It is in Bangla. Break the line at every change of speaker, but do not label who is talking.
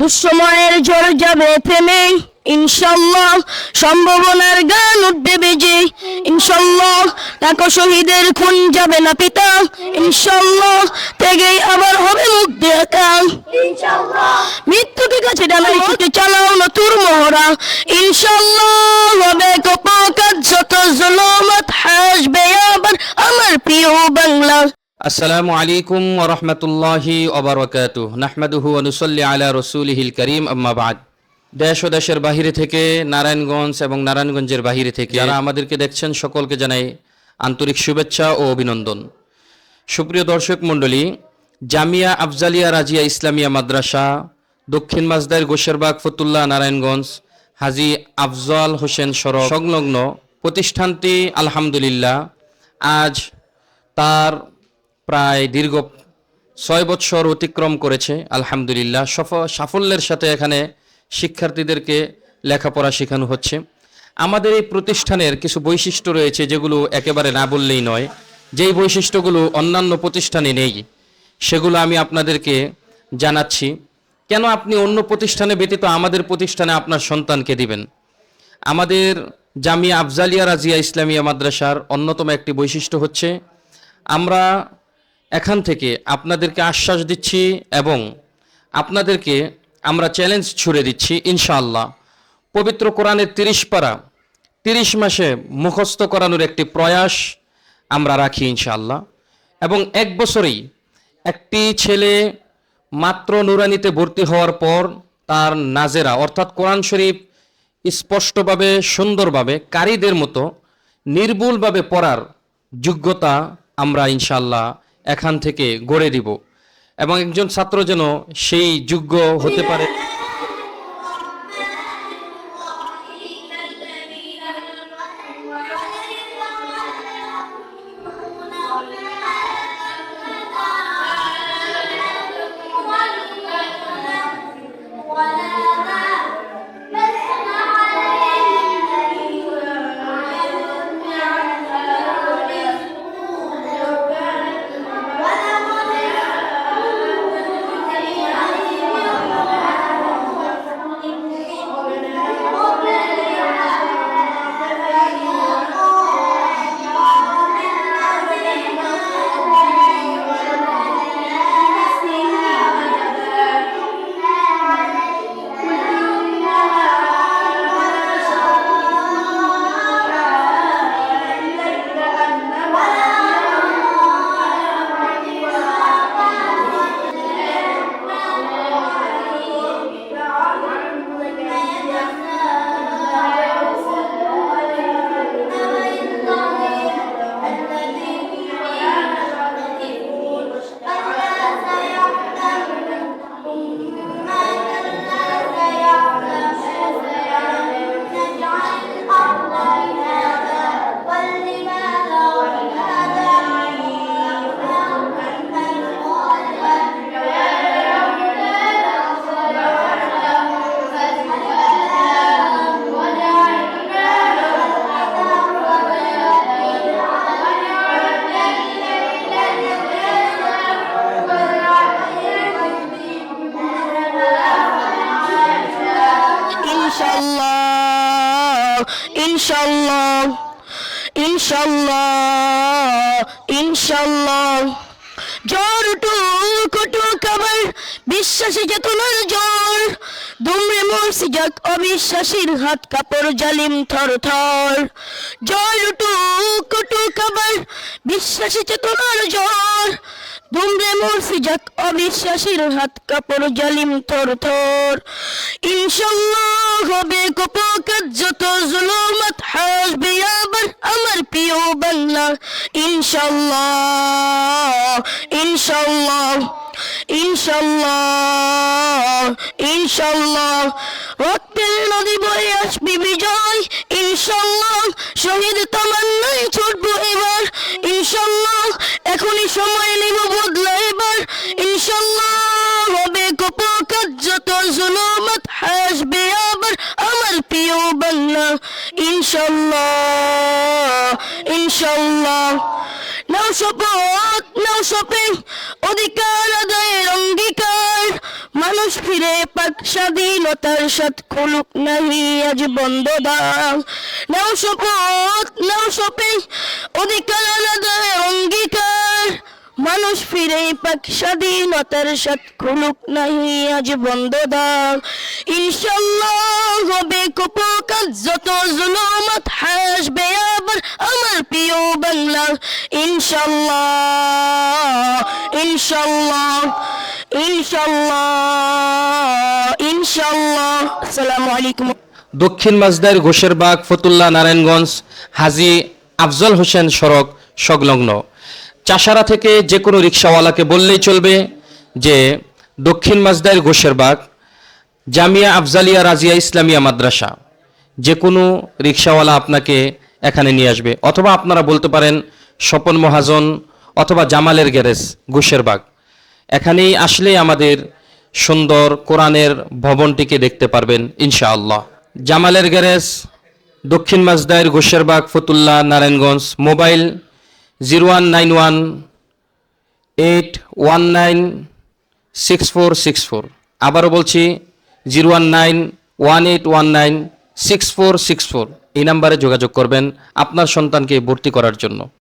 দুঃসময়ের ঝড় যাবে থেমে, ইনশাল্লাহ সম্ভাবনার গান উঠবে বেজে, ইনশাল্লাহ লাখো শহীদের খুন যাবে না পিতা, ইনশাল্লাহ ত্যাগেই আবার হবে মুক্তি একা, মৃত্যুকে কাছে ডানায় ছুটে চালাও নতুন মহড়া, ইনশাল্লাহ হবে কপকাত যত জুলুমাত হাসবে আবার আমার প্রিয় বাংলা।
আসসালামু আলাইকুম ওয়া রাহমাতুল্লাহি ওয়া বারাকাতুহু নাহমাদুহু ওয়া নুসাল্লি আলা রাসূলিহিল কারীম আম্মা বা'দ। দেশ ও দেশের বাহিরে থেকে, নারায়ণগঞ্জ এবং নারায়ণগঞ্জের বাহিরে থেকে যারা আমাদেরকে দেখছেন সকলকে জানাই আন্তরিক শুভেচ্ছা ও অভিনন্দন। সুপ্রিয় দর্শক মণ্ডলী, জামিয়া আফজালিয়া রাজিয়া ইসলামিয়া মাদ্রাসা, দক্ষিণ মাসদার গোশেরবাগ ফতুল্লাহ নারায়ণগঞ্জ হাজী আফজাল হোসেন সড়ক সংলগ্ন প্রতিষ্ঠানটি আলহামদুলিল্লাহ আজ তার প্রায় দীর্ঘ 6 বছর অতিক্রম করেছে। আলহামদুলিল্লাহ সাফল্যের সাথে এখানে শিক্ষার্থীদেরকে লেখাপড়া শেখানো হচ্ছে। আমাদের এই প্রতিষ্ঠানের কিছু বৈশিষ্ট্য রয়েছে যেগুলো একেবারে না বললেই নয়। যেই বৈশিষ্ট্যগুলো অন্যান্য প্রতিষ্ঠানে নেই সেগুলো আমি আপনাদেরকে জানাচ্ছি। কেন আপনি অন্য প্রতিষ্ঠানে ব্যতীত আমাদের প্রতিষ্ঠানে আপনার সন্তানকে দিবেন? আমাদের জামিয়া আফজালিয়া রাজিয়া ইসলামিয়া মাদ্রাসার অন্যতম একটি বৈশিষ্ট্য হচ্ছে আমরা এখান থেকে আপনাদেরকে আশ্বাস দিচ্ছি এবং আপনাদেরকে আমরা চ্যালেঞ্জ ছুড়ে দিচ্ছি, ইনশাআল্লাহ পবিত্র কোরআনের 30 পারা 30 মাসে মুখস্থ করানোর একটি প্রয়াস আমরা রাখি ইনশাআল্লাহ। এবং 1 বছরেই একটি ছেলে মাত্র নুরানিতে ভর্তি হওয়ার পর তার নাজেরা অর্থাৎ কোরআন শরীফ স্পষ্টভাবে সুন্দরভাবে কারীদের মতো নির্ভুলভাবে পড়ার যোগ্যতা আমরা ইনশাআল্লাহ এখান থেকে গড়ে দিব এবং একজন ছাত্র যেন সেই যোগ্য হতে পারে।
ইনশাল্লাহ ইনশাল্লাহ ইনশাল্লাহ জ্বর উঠুক আবার বিশ্বাসী চেতনার জ্বর, দুমড়ে মরছি যাক অবিশ্বাসীর হাত কাপড় জালিম থর থর। জ্বর উঠুক আবার বিশ্বাসী চেতনার জ্বর, দুমড়ে মরছি যাক অবিশ্বাসীর হাত কাপড় জালিম থর থর। ইনশাল্লাহ হবে কপকাত যত জুলুমাত হাসবে আবার আমার প্রিয় বাংলা, ইনশাল্লাহ ইনশাল্লাহ ইনশাল্লাহ ইনশাল্লাহ রক্তের নদী বয়ে আসবে বিজয়, ইনশাল্লাহ শহীদ তামান্নায় ছুটবো এবার, ইনশাল্লাহ এখনই সময় নিব বদলা এবার, ইনশাল্লাহ হবে কপকাত যত জুলুমাত হাসবে আবার আমার প্রিয় বাংলা, ইনশাল্লাহ ইনশাল্লাহ। নাও শপথ নাও শপে অধিকার আদায়ের অঙ্গীকার, মানুষ ফিরে পাক স্বাধীনতার সাথ খুলুক নাহি আজ বন্ধ দাও নাও শপে অধিকার আলাদা অঙ্গীকার মানুষ ফিরে পাক স্বাধীনতার সাথ খুলুক নাহি আজ বন্ধ দাও ইনশাল্লাহ হবে কুপকাত যত জুলুমাত হাসবে আবার আমার প্রিয় বাংলা ইনশাল্লাহ ইনশাল্লাহ ইনশাল্লাহ ইনশাল্লাহ আসসালামু আলাইকুম।
দক্ষিণ মাঝদাইর ঘোষেরবাগ ফতুল্লা নারায়ণগঞ্জ হাজী আফজল হোসেন সড়ক সংলগ্ন চাষারা থেকে যে কোনো রিক্সাওয়ালাকে বললেই চলবে যে দক্ষিণ মাঝদাইর ঘোষেরবাগ জামিয়া আফজালিয়া রাজিয়া ইসলামিয়া মাদ্রাসা, যে কোনো রিক্সাওয়ালা আপনাকে এখানে নিয়ে আসবে। অথবা আপনারা বলতে পারেন স্বপন মহাজন অথবা জামালের গ্যারেজ ঘোষেরবাগ, এখানেই আসলেই আমাদের সুন্দর কোরআনের ভবনটিকে দেখতে পারবেন ইনশাআল্লাহ। জামালের গ্যারেজ দক্ষিণ মাঝদাইর ঘোষেরবাগ ফতুল্লা নারায়ণগঞ্জ, মোবাইল 0191819646 আবারও বলছি 0191819646 এই নাম্বারে যোগাযোগ করবেন আপনার সন্তানকে ভর্তি করার জন্য।